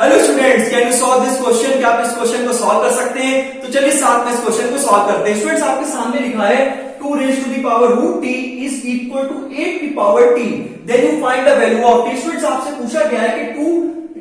Hello students, can you solve this question? क्या आप इस क्वेश्चन को सॉल्व कर सकते हैं? तो चलिए साथ में इस क्वेश्चन को सॉल्व करते हैं। स्टूडेंट्स, आपके सामने लिखा है 2 raised to the power root t is equal to 8 की power t, then you find the value of t। Students, आपसे पूछा गया है कि 2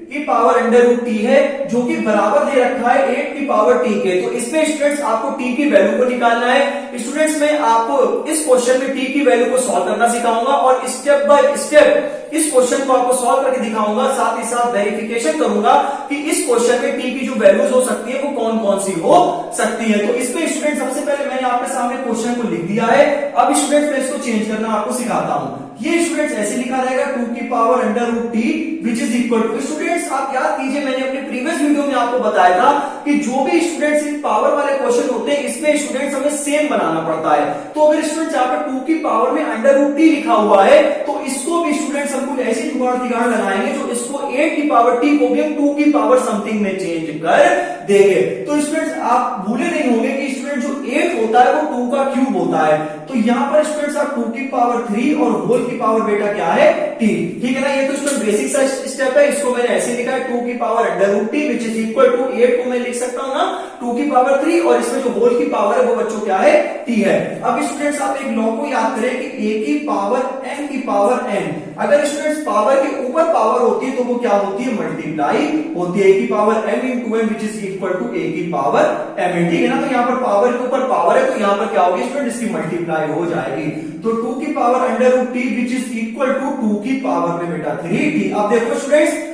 की पावर अंडर रूट टी है जो कि बराबर दे रखा है 8 की पावर टी के। तो इसमें स्टूडेंट्स आपको टी की वैल्यू को निकालना है। स्टूडेंट्स, मैं आपको इस क्वेश्चन में टी की वैल्यू को सॉल्व करना सिखाऊंगा और स्टेप बाय स्टेप इस क्वेश्चन को आपको सॉल्व करके दिखाऊंगा। साथ ही साथ वेरिफिकेशन करूंगा कि इस क्वेश्चन में टी की जो वैल्यूज हो सकती है वो कौन कौन सी हो सकती है। तो इसमें स्टूडेंट सबसे पहले मैंने आपके सामने क्वेश्चन को लिख दिया है। अब स्टूडेंट मैं इसको चेंज करना आपको सिखाता हूं। ये स्टूडेंट्स ऐसे लिखा रहेगा 2 की power under root t which is equal to. Students, आप याद कीजिए, मैंने अपने प्रीवियस वीडियो में आपको बताया था कि जो भी स्टूडेंट्स इन पावर वाले क्वेश्चन होते हैं इसमें स्टूडेंट्स हमें सेम बनाना पड़ता है। तो अगर स्टूडेंट्स यहाँ पे 2 की पावर में अंडर रूट टी लिखा हुआ है तो इसको भी स्टूडेंट्स हम कुछ ऐसी जुगाड़ लगाएंगे जो इसको 8 की पावर टी को भी हम 2 की पावर समथिंग में चेंज कर देंगे। तो स्टूडेंट्स, आप भूले नहीं होंगे कि स्टूडेंट जो 8 होता है वो 2 का क्यूब होता है। तो यहाँ पर स्टूडेंट्स आप 2 की पावर 3 और होल की पावर बेटा क्या है? टी। ठीक है ना? ये तो स्टूडेंट बेसिक सा स्टेप है। इसको मैंने ऐसे लिखा है 2 की power under root t which is equal to 8 को मैं लिख सकता हूं ना 2 की पावर 3 और इसमें जो होल की पावर है वो बच्चों क्या है? टी है। अब स्टूडेंट्स आप एक लॉ को याद करें कि a की पावर n की पावर n, अगर स्टूडेंट्स पावर के ऊपर पावर होती है तो वो क्या होती है? मल्टीप्लाई होती है। a की power m into n which is equal to a की पावर m। ठीक है ना? तो यहाँ पर पावर के ऊपर पावर है तो यहाँ पर क्या होगी स्टूडेंट? इसकी मल्टीप्लाई हो जाएगी। तो 2 की power under root t which is equal to 2 की पावर में बेटा 3t। अब देखो स्टूडेंट्स,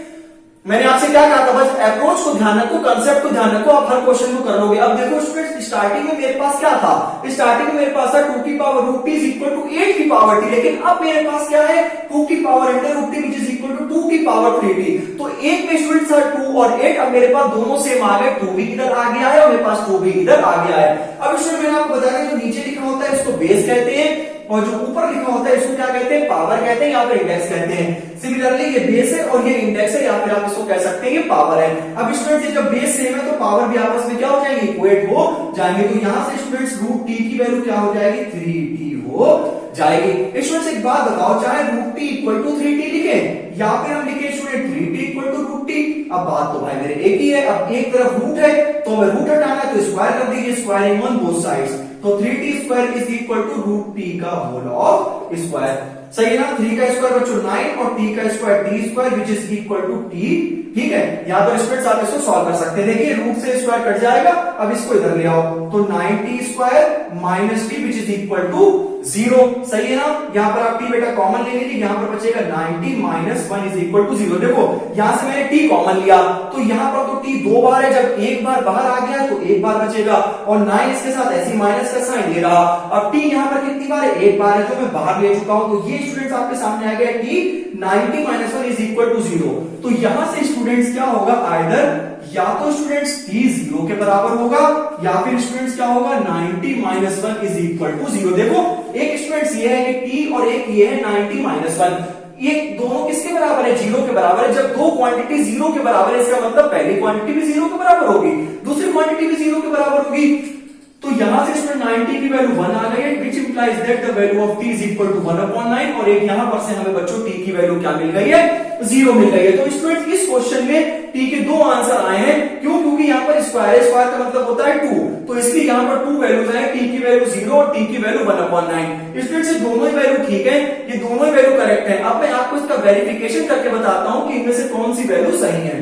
मैंने आपसे क्या कहा था? बस अप्रोच को ध्यान रखो, कंसेप्ट को ध्यान रखो, आप हर क्वेश्चन को कर लोगे। अब देखो स्टूडेंट्स, स्टार्टिंग में मेरे पास क्या था? स्टार्टिंग में मेरे पास था 2 की power root t is equal to 8 की पावर टी, लेकिन अब मेरे पास क्या है? 2 की power under root t which is equal to 2 की पावर 3t। तो एक में स्टूडेंट्स 2 और 8, अब मेरे पास दोनों सेम आ गए। 2 भी इधर आ गया है और मेरे पास 2 भी इधर आ गया है। अब स्टूडेंट मैंने आपको बताया जो नीचे लिखा होता है इसको बेस कहते हैं और जो ऊपर लिखा होता है इसको क्या कहते हैं? पावर कहते हैं या फिर इंडेक्स कहते हैं। सिमिलरली ये बेस है और ये इंडेक्स है या फिर आप इसको कह सकते हैं ये पावर है। अब स्टूडेंट्स जब बेस सेम है तो पावर भी आपस में क्या हो जाएंगे? इक्वेट हो जाएंगे। तो यहां से स्टूडेंट्स रूट टी की वैल्यू क्या हो जाएगी? 3t हो जाएगी। स्टूडेंट्स एक बात बताओ, चाहे root T equal to 3t लिखे या फिर हम लिखे student 3t equal to root t, अब बात तो भाई मेरे एक ही है। अब एक तरफ रूट है तो हमें रूट हटाना है तो स्क्वायर कर दीजिए, स्क्वायरिंग ऑन बोथ साइड्स। तो 3t square is equal to root t का होल ऑफ स्क्वायर। सही है ना? 3 का स्क्वायर बच्चों 9 और t का square t square which is equal to t। ठीक है, यहां पर स्टूडेंट्स आप इसको सॉल्व कर सकते हैं। देखिए रूट से स्क्वायर कट जाएगा, अब इसको इधर ले आओ तो 9t square minus t which is equal to 0। सही है ना? यहां पर आप t बेटा कॉमन ले लीजिए, यहां पर बचेगा 90 माइनस 1 इज इक्वल टू 0। देखो यहां से मैंने t कॉमन लिया तो यहां पर तो t 2 बार है, जब एक बार बाहर आ गया तो एक बार बचेगा और 9 इसके साथ ऐसी माइनस का साइन ले रहा। अब t यहां पर कितनी बार है? एक बार है जो मैं बाहर ले चुका हूं। तो ये स्टूडेंट्स आपके सामने आ गया t 90 minus 1 is equal to 0। तो यहां से स्टूडेंट्स क्या होगा? आइदर या तो स्टूडेंट्स t 0 के बराबर होगा या फिर स्टूडेंट्स क्या होगा? 90 माइनस 1 इज इक्वल टू 0। देखो एक स्टूडेंट्स ये है कि t और एक ये है 90 माइनस 1, ये दोनों किसके बराबर है? 0 के बराबर है। जब दो क्वांटिटी 0 के बराबर है इसका मतलब पहली क्वांटिटी भी 0 के बराबर होगी, दूसरी क्वांटिटी भी 0 के बराबर होगी। तो यहां से स्टूडेंट 90 की वैल्यू 1 आ गई है which implies that the value of t is equal to 1/9 और एक यहां पर से हमें बच्चों t की वैल्यू क्या मिल गई है? 0 मिल गई है। तो स्टूडेंट इस क्वेश्चन में t के दो आंसर आए हैं। क्यों? क्योंकि यहां पर स्क्वायर है, स्क्वायर का मतलब होता है 2, तो इसलिए यहां पर 2 वैल्यूज है, t की वैल्यू 0 और t की वैल्यू 1/9। स्टूडेंट से दोनों ही वैल्यू ठीक है, ये दोनों ही वैल्यू करेक्ट है। अब मैं आपको इसका वेरिफिकेशन करके बताता हूं कि इनमें से कौन सी वैल्यू सही है।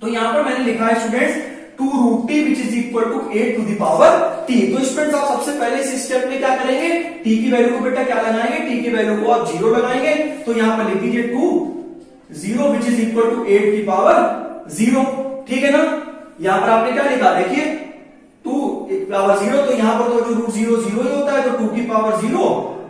तो यहां पर मैंने लिखा है students 2 root t which is equal to 8 to the power t। तो स्टूडेंट्स आप सबसे पहले इस स्टेप में क्या करेंगे? t की वैल्यू को बेटा क्या लगाएंगे? t की वैल्यू को आप 0 लगाएंगे। तो यहां पर लिख दीजिए 2 0 विच इज इक्वल टू 8 की पावर 0। ठीक है ना? यहां पर आपने क्या लिखा? देखिए 2 पावर 0, तो यहां पर तो जो रूट 0 0 ही होता है, तो 2 की पावर 0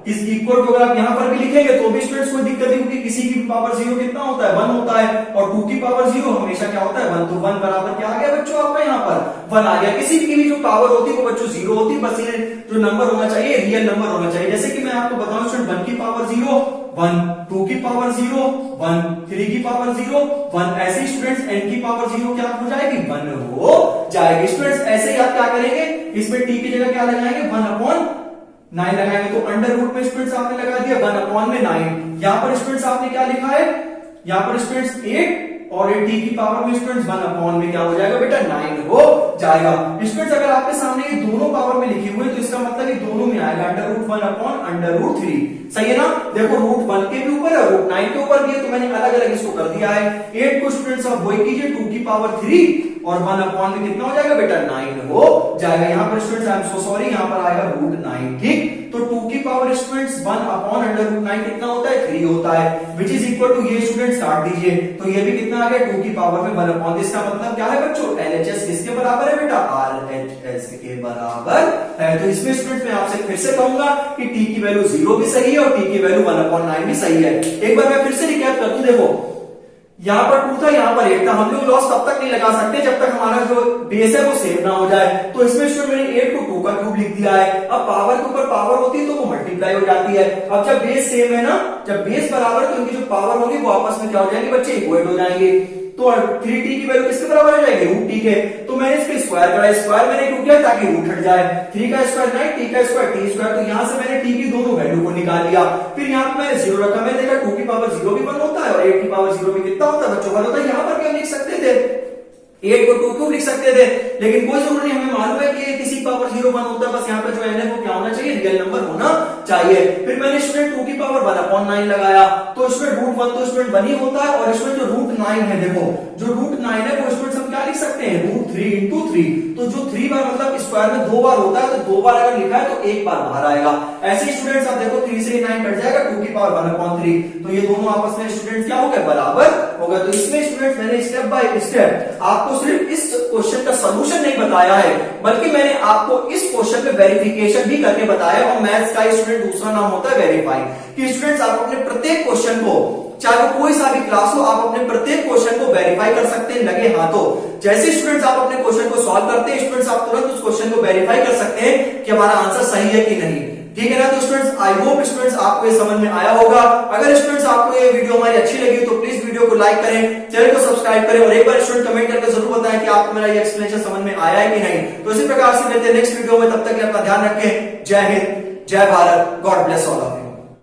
इज इक्वल टू, अगर आप यहां पर भी लिखेंगे तो भी स्टूडेंट्स कोई दिक्कत नहीं, क्योंकि किसी की पावर 0 कितना होता है? 1 होता है और 2 की पावर 0 हमेशा क्या होता है? 1। तो 1 बराबर क्या आ गया बच्चों आपका? यहाँ पर 1 आ गया। किसी की भी जो पावर होती है वो बच्चों 0 होती है, बस ये जो नंबर होना चाहिए रियल नंबर होना चाहिए। जैसे कि मैं आपको बताऊं स्टूडेंट 1 की पावर 0 1, 2 की पावर 0 1, 3 की पावर 0 1, ऐसे स्टूडेंट्स n की पावर 0 क्या हो जाएगी? 1 हो जाएगी। स्टूडेंट्स ऐसे ही आप क्या करेंगे? इसमें t की जगह क्या लगाएंगे? 1/9 लगाएंगे। तो अंडर रूट में स्टूडेंट्स आपने लगा दिया 1/9। यहां पर स्टूडेंट्स आपने क्या लिखा है? यहां पर स्टूडेंट्स 8 और ये t की पावर में स्टूडेंट्स 1 अपॉन में क्या हो जाएगा बेटा 9 हो जाएगा। स्टूडेंट्स अगर आपके सामने ये दोनों पावर में लिखे हुए तो इसका मतलब ये दोनों में आएगा √1 अपॉन √3। सही है ना, देखो √1 के भी ऊपर है √9 के ऊपर भी है, तो मैंने अलग अलग इसको कर दिया है। 8 को स्टूडेंट्स आप वही कीजिए 2 की पावर 3 और 1 अपॉन में कितना हो जाएगा बेटा 9 हो जाएगा। यहाँ पर students I am so sorry, यहाँ पर आएगा √9। ठीक, तो 2 की पावर स्टूडेंट्स 1 अपॉन √9 कितना होता है 3 होता है, विच इज इक्वल टू ये स्टूडेंट्स काट दीजिए तो ये भी कितना आ गया 2 की पावर में 1 अपॉन। इसका मतलब क्या है बच्चों, LHS किसके बराबर है बेटा RHS के बराबर है। तो इसमें स्टूडेंट्स मैं आपसे फिर से कहूंगा कि t की वैल्यू 0 भी सही है और t की वैल्यू 1 अपॉन 9 भी सही है। एक बार मैं फिर से रिकैप कर दूं, देखो यहाँ पर 2 था यहाँ पर 8 था, हम लोग लॉस तब तक नहीं लगा सकते जब तक हमारा जो बेस है वो सेम ना हो जाए। तो इसमें स्टूडेंट मैंने 8 को 2 का क्यूब लिख दिया है। अब पावर के ऊपर पावर होती है तो वो मल्टीप्लाई हो जाती है। अब जब बेस सेम है ना, जब बेस बराबर है तो इनकी जो पावर होगी वो आपस में क्या हो जाएंगे बच्चे, इक्वल हो जाएंगे। तो 3t की वैल्यू किसके बराबर हो जाएगी √t के। तो मैंने इसके स्क्वायर करा, स्क्वायर मैंने क्यों किया ताकि रूट हट जाए। 3 का स्क्वायर 9, t का स्क्वायर t स्क्वायर। तो यहां से मैंने t की दोनों वैल्यू को निकाल लिया। फिर यहाँ पे मैंने 0 रखा, मैंने देखा 2 की पावर 0 भी 1 होता है और 8 की पावर 0 भी कितना होता है बच्चों 1 होता है। यहाँ पर क्या लिख सकते थे 8 को 2 क्यों लिख सकते थे, लेकिन कोई जरूरत नहीं, हमें मालूम है कि किसी पावर 0 1 होता है, बस यहाँ पे जो n है वो क्या होना चाहिए, रियल नंबर होना चाहिए। फिर मैंने स्टूडेंट 2 की पावर 1 अपॉन 9 लगाया तो इसमें √1 तो स्टूडेंट 1 ही होता है और इसमें जो √9 है, देखो जो √9 है वो स्टूडेंट हम क्या लिख सकते हैं √3 इंटू 3। तो जो 3 बार मतलब स्क्वायर में 2 बार होता है तो 2 बार अगर लिखा है तो 1 बार बाहर आएगा। ऐसे ही स्टूडेंट्स आप देखो 3 से 9 कट जाएगा, 2 की पावर 1 अपॉन 3, तो ये दोनों आपस में स्टूडेंट क्या हो गए बराबर हो गए। तो इसमें स्टूडेंट मैंने स्टेप बाय स्टेप आपको सिर्फ इस क्वेश्चन का सॉल्यूशन नहीं बताया है, बल्कि मैंने आपको इस क्वेश्चन पे वेरिफिकेशन भी करके बताया। और मैथ्स का स्टूडेंट दूसरा नाम होता है वेरीफाई, कि स्टूडेंट्स आप अपने प्रत्येक क्वेश्चन को, चाहे वो कोई सा भी क्लास हो, आप अपने प्रत्येक क्वेश्चन को वेरीफाई कर सकते हैं लगे हाथों। जैसे स्टूडेंट्स आप अपने क्वेश्चन को सॉल्व करते हैं, स्टूडेंट्स आप तुरंत उस क्वेश्चन को वेरीफाई कर सकते हैं कि हमारा आंसर सही है कि नहीं। ठीक है ना। तो स्टूडेंट्स आई होप स्टूडेंट्स आपको ये समझ में आया होगा। अगर स्टूडेंट्स आपको ये वीडियो हमारी अच्छी लगी तो प्लीज वीडियो को लाइक करें, चैनल को सब्सक्राइब करें और एक बार स्टूडेंट कमेंट करके जरूर बताएं कि आपको मेरा ये एक्सप्लेनेशन समझ में आया है कि नहीं। तो इसी प्रकार से मिलते हैं नेक्स्ट वीडियो में, तब तक अपना ध्यान रखें। जय हिंद, जय Bharat, God bless all of you.